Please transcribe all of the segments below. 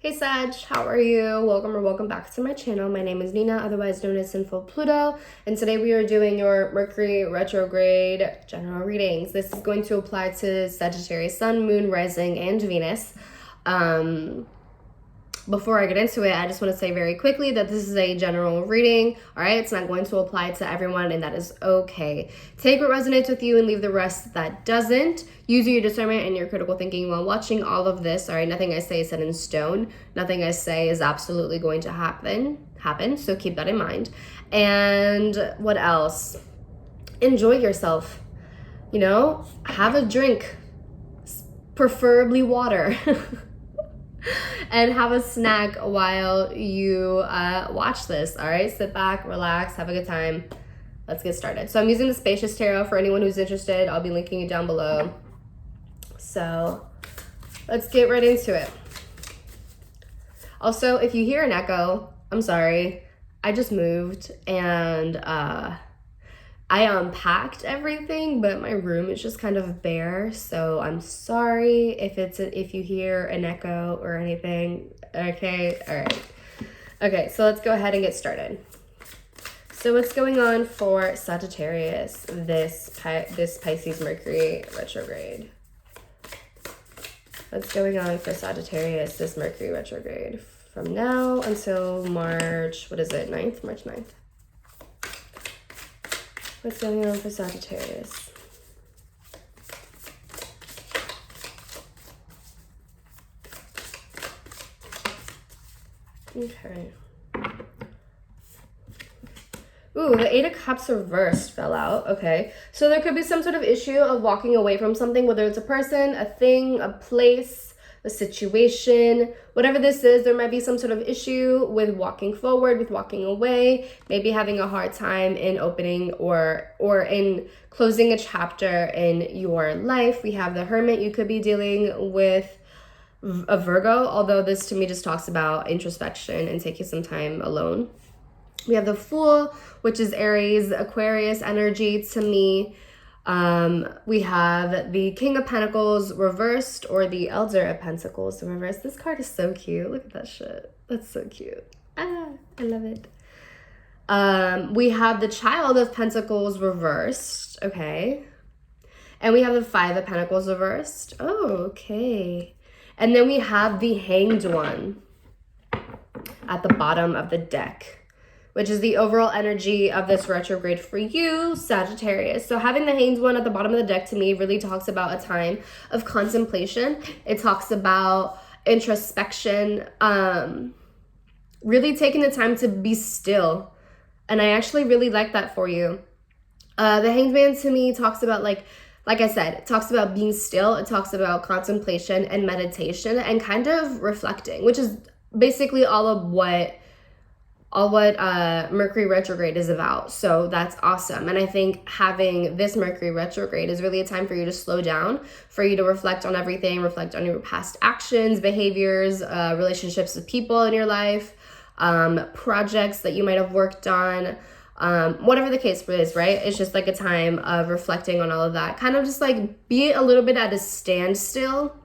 Hey Sag, how are you? Welcome back to my channel. My name is Nina, otherwise known as Sinfulpluto, and today we are doing your Mercury retrograde general readings. This is going to apply to Sagittarius Sun, Moon, Rising, and Venus. Before I get into it, I just want to say very quickly that this is a general reading, all right? It's not going to apply to everyone, and that is okay. Take what resonates with you and leave the rest that doesn't. Use your discernment and your critical thinking while watching all of this, all right? Nothing I say is set in stone. Nothing I say is absolutely going to happen, so keep that in mind. And what else? Enjoy yourself, you know? Have a drink, preferably water. And have a snack while you watch this, all right? Sit back, relax, have a good time. Let's get started. So I'm using the Spacious Tarot for anyone who's interested. I'll be linking it down below. So let's get right into it. Also, if you hear an echo, I'm sorry. I just moved and I unpacked everything, but my room is just kind of bare, so I'm sorry if you hear an echo or anything. Okay, all right. Okay, so let's go ahead and get started. So what's going on for Sagittarius this Pisces Mercury retrograde? What's going on for Sagittarius this Mercury retrograde from now until March, what is it, 9th? March 9th. What's going on for Sagittarius? Okay. Ooh, the Eight of Cups reversed fell out. Okay. So there could be some sort of issue of walking away from something, whether it's a person, a thing, a place, a situation, whatever this is. There might be some sort of issue with walking forward, with walking away, maybe having a hard time in opening or in closing a chapter in your life. We have the Hermit. You could be dealing with a Virgo, although this to me just talks about introspection and taking some time alone. We have the Fool, which is Aries, Aquarius energy to me. We have the King of Pentacles reversed, or the Elder of Pentacles reversed. This card is so cute. Look at that shit. That's so cute. I love it. We have the Child of Pentacles reversed. Okay. And we have the Five of Pentacles reversed. Oh, okay. And then we have the Hanged One at the bottom of the deck, which is the overall energy of this retrograde for you, Sagittarius. So having the Hanged One at the bottom of the deck to me really talks about a time of contemplation. It talks about introspection, really taking the time to be still. And I actually really like that for you. The Hanged Man to me talks about like I said, it talks about being still. It talks about contemplation and meditation and kind of reflecting, which is basically all what Mercury retrograde is about. So that's awesome. And I think having this Mercury retrograde is really a time for you to slow down, for you to reflect on everything, reflect on your past actions, behaviors, relationships with people in your life, projects that you might have worked on, whatever the case is, right? It's just like a time of reflecting on all of that. Kind of just like be a little bit at a standstill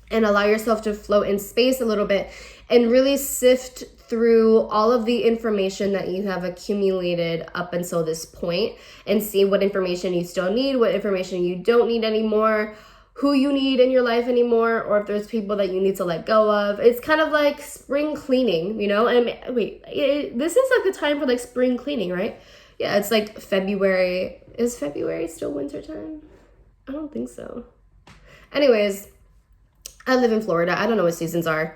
and allow yourself to float in space a little bit and really sift through all of the information that you have accumulated up until this point and see what information you still need, what information you don't need anymore, who you need in your life anymore, or if there's people that you need to let go of. It's kind of like spring cleaning, you know? And wait, this is like the time for like spring cleaning, right? Yeah, it's like February. Is February still winter time? I don't think so. Anyways, I live in Florida. I don't know what seasons are.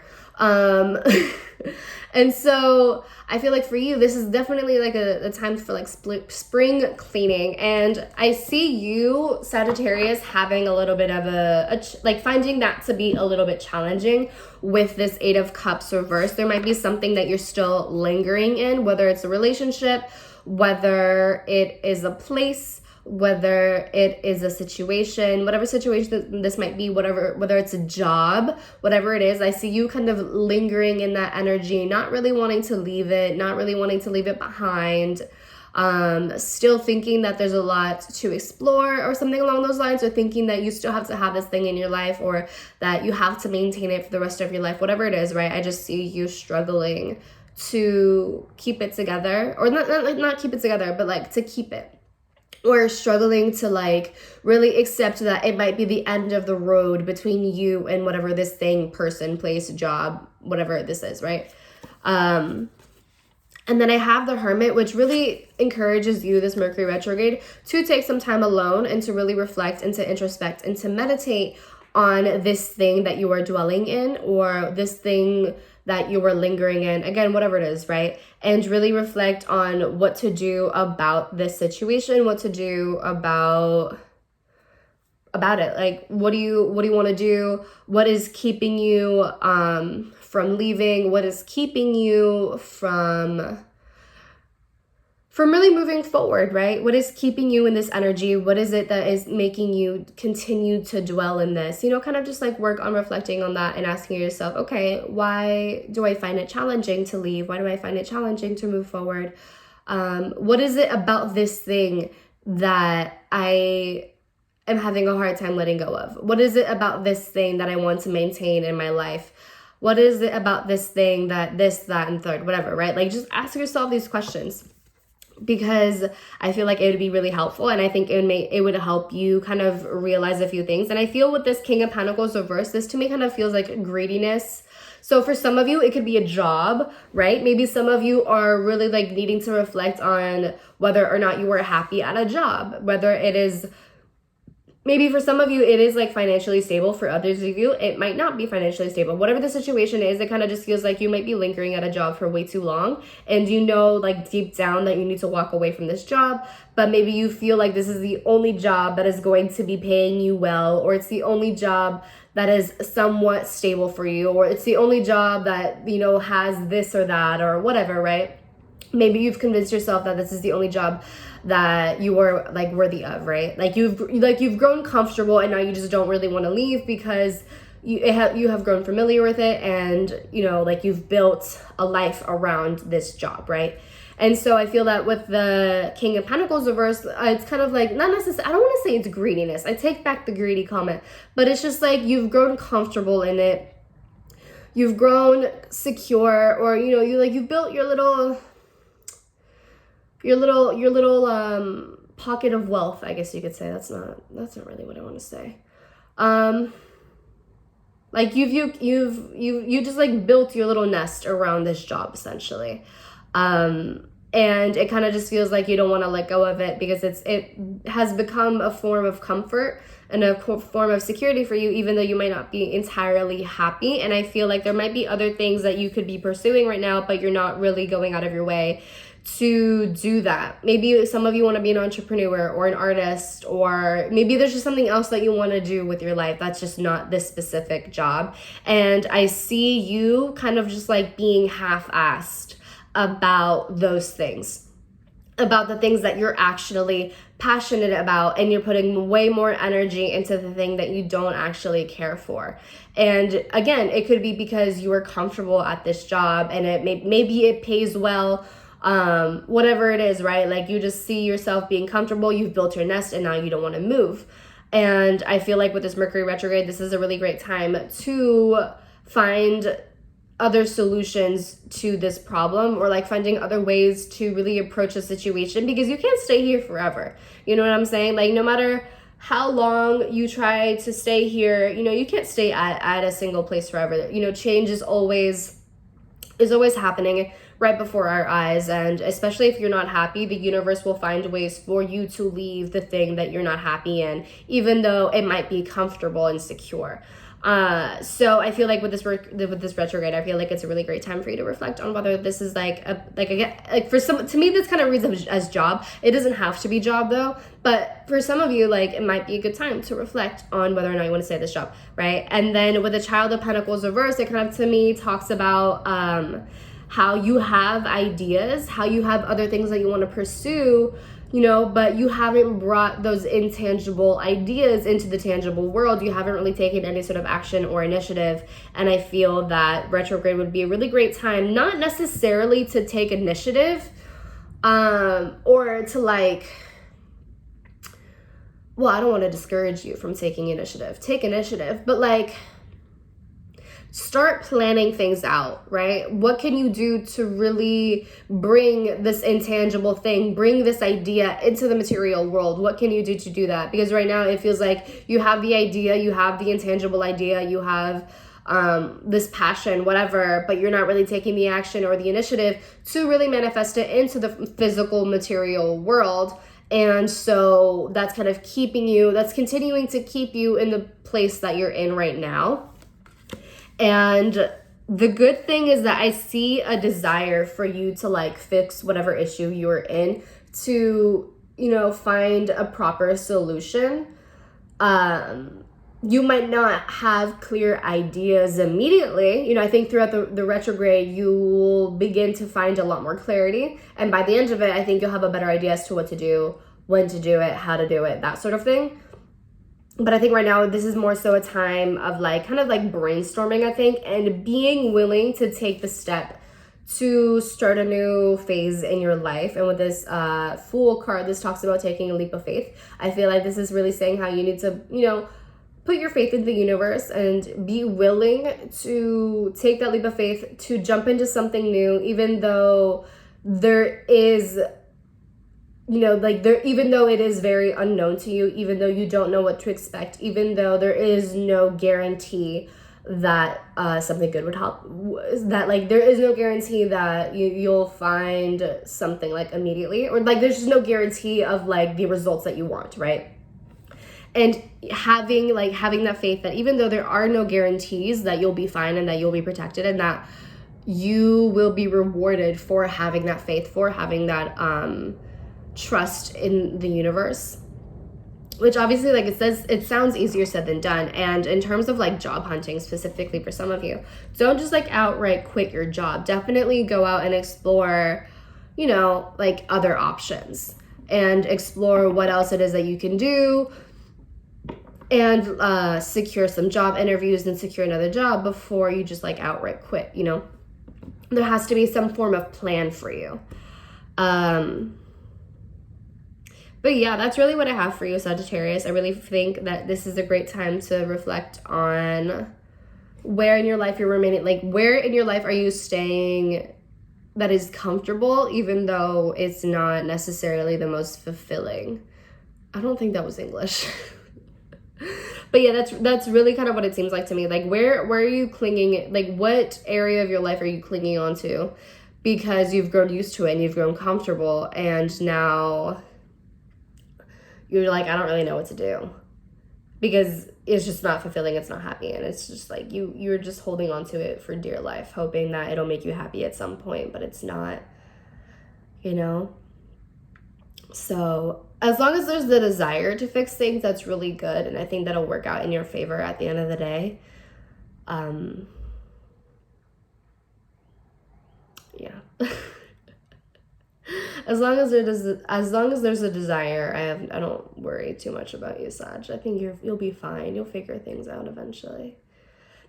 And so I feel like for you, this is definitely like a time for like spring cleaning. And I see you, Sagittarius, having a little bit of like finding that to be a little bit challenging with this Eight of Cups reversed. There might be something that you're still lingering in, whether it's a relationship, whether it is a place, whether it is a situation, whatever situation this might be, whether it's a job, whatever it is. I see you kind of lingering in that energy, not really wanting to leave it behind. still thinking that there's a lot to explore or something along those lines, or thinking that you still have to have this thing in your life, or that you have to maintain it for the rest of your life, whatever it is, right? I just see you struggling to keep it together, or not keep it together, but like to keep it, or struggling to like really accept that it might be the end of the road between you and whatever this thing, person, place, job, whatever this is, right? And then I have the Hermit, which really encourages you, this Mercury retrograde, to take some time alone and to really reflect and to introspect and to meditate on this thing that you are dwelling in, or this thing that you were lingering in, again, whatever it is, right? And really reflect on what to do about this situation, what to do about it. Like, what do you want to do? What is keeping you from leaving? What is keeping you from really moving forward, right? What is keeping you in this energy? What is it that is making you continue to dwell in this? You know, kind of just like work on reflecting on that and asking yourself, okay, why do I find it challenging to leave? Why do I find it challenging to move forward? What is it about this thing that I am having a hard time letting go of? What is it about this thing that I want to maintain in my life? What is it about this thing that this, that, and third, whatever, right? Like, just ask yourself these questions, because I feel like it would be really helpful, and I think it would help you kind of realize a few things. And I feel with this King of Pentacles reverse, this to me kind of feels like greediness. So for some of you, it could be a job, right? Maybe some of you are really like needing to reflect on whether or not you were happy at a job, whether it is, maybe for some of you, it is like financially stable. For others of you, it might not be financially stable. Whatever the situation is, it kind of just feels like you might be lingering at a job for way too long. And you know, like deep down that you need to walk away from this job. But maybe you feel like this is the only job that is going to be paying you well, or it's the only job that is somewhat stable for you, or it's the only job that, you know, has this or that or whatever, right? Maybe you've convinced yourself that this is the only job that you are like worthy of, right? Like you've grown comfortable, and now you just don't really want to leave because you have grown familiar with it, and you know, like you've built a life around this job, right? And so I feel that with the King of Pentacles reverse, it's kind of like, not necessarily, I don't want to say it's greediness. I take back the greedy comment, but it's just like you've grown comfortable in it. You've grown secure, or you know, you've built your little pocket of wealth, I guess you could say. That's not really what I want to say. Like you just like built your little nest around this job, essentially. And it kind of just feels like you don't want to let go of it, because it has become a form of comfort and a form of security for you, even though you might not be entirely happy. And I feel like there might be other things that you could be pursuing right now, but you're not really going out of your way to do that. Maybe some of you want to be an entrepreneur or an artist, or maybe there's just something else that you want to do with your life that's just not this specific job. And I see you kind of just like being half-assed about those things, about the things that you're actually passionate about, and you're putting way more energy into the thing that you don't actually care for. And again, it could be because you are comfortable at this job, and maybe it pays well, whatever it is, right? Like you just see yourself being comfortable, you've built your nest, and now you don't want to move. And I feel like with this Mercury retrograde, this is a really great time to find other solutions to this problem, or like finding other ways to really approach a situation, because you can't stay here forever. You know what I'm saying? Like no matter how long you try to stay here, you know, you can't stay at a single place forever. You know, change is always happening right before our eyes. And especially if you're not happy, the universe will find ways for you to leave the thing that you're not happy in, even though it might be comfortable and secure. So I feel like with this retrograde, I feel like it's a really great time for you to reflect on whether this is like for some, to me, this kind of reads as job. It doesn't have to be job though, but for some of you, like it might be a good time to reflect on whether or not you want to stay at this job, right? And then with the Child of Pentacles reverse, it kind of to me talks about how you have ideas, how you have other things that you want to pursue, you know, but you haven't brought those intangible ideas into the tangible world. You haven't really taken any sort of action or initiative. And I feel that retrograde would be a really great time, not necessarily to take initiative, or to like, well, I don't want to discourage you from taking initiative. Take initiative, but like, start planning things out, right? What can you do to really bring this intangible thing, bring this idea into the material world? What can you do to do that? Because right now it feels like you have the idea, you have the intangible idea, you have this passion, whatever, but you're not really taking the action or the initiative to really manifest it into the physical material world. And so that's kind of that's continuing to keep you in the place that you're in right now. And the good thing is that I see a desire for you to like fix whatever issue you're in, to, you know, find a proper solution. You might not have clear ideas immediately. You know, I think throughout the retrograde, you will begin to find a lot more clarity. And by the end of it, I think you'll have a better idea as to what to do, when to do it, how to do it, that sort of thing. But I think right now, this is more so a time of like, kind of like brainstorming, I think, and being willing to take the step to start a new phase in your life. And with this Fool card, this talks about taking a leap of faith. I feel like this is really saying how you need to, you know, put your faith in the universe and be willing to take that leap of faith to jump into something new, even though there is, you know, like even though it is very unknown to you, even though you don't know what to expect, even though there is no guarantee that something good would help, that like there is no guarantee that you'll find something like immediately, or like there's just no guarantee of like the results that you want, right? And having that faith that even though there are no guarantees that you'll be fine and that you'll be protected and that you will be rewarded for having that faith, for having that trust in the universe, which obviously, like it sounds easier said than done. And in terms of like job hunting specifically for some of you, don't just like outright quit your job. Definitely go out and explore, you know, like other options and explore what else it is that you can do, and secure some job interviews and secure another job before you just like outright quit. You know, there has to be some form of plan for you. But yeah, that's really what I have for you, Sagittarius. I really think that this is a great time to reflect on where in your life you're remaining, like where in your life are you staying that is comfortable, even though it's not necessarily the most fulfilling. I don't think that was English. But yeah, that's really kind of what it seems like to me. Like where are you clinging, like what area of your life are you clinging on to because you've grown used to it and you've grown comfortable, and now you're like, I don't really know what to do because it's just not fulfilling, it's not happy, and it's just like you're just holding on to it for dear life, hoping that it'll make you happy at some point, but it's not, you know? So as long as there's the desire to fix things, that's really good, and I think that'll work out in your favor at the end of the day. Yeah. As long as there's a desire, I don't worry too much about you, Sag. I think you'll be fine. You'll figure things out eventually.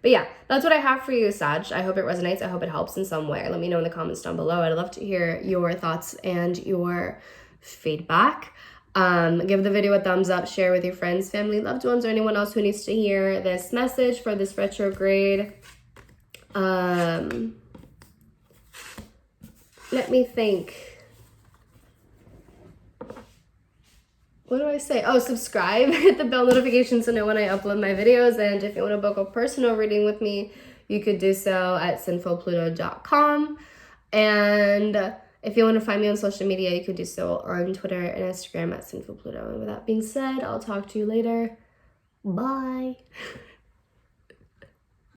But yeah, that's what I have for you, Sag. I hope it resonates. I hope it helps in some way. Let me know in the comments down below. I'd love to hear your thoughts and your feedback. Give the video a thumbs up, share with your friends, family, loved ones, or anyone else who needs to hear this message for this retrograde. Let me think. What do I say? Oh, subscribe, hit the bell notification to know when I upload my videos. And if you want to book a personal reading with me, you could do so at Sinfulpluto.com. And if you want to find me on social media, you could do so on Twitter and Instagram at Sinfulpluto. And with that being said, I'll talk to you later. Bye.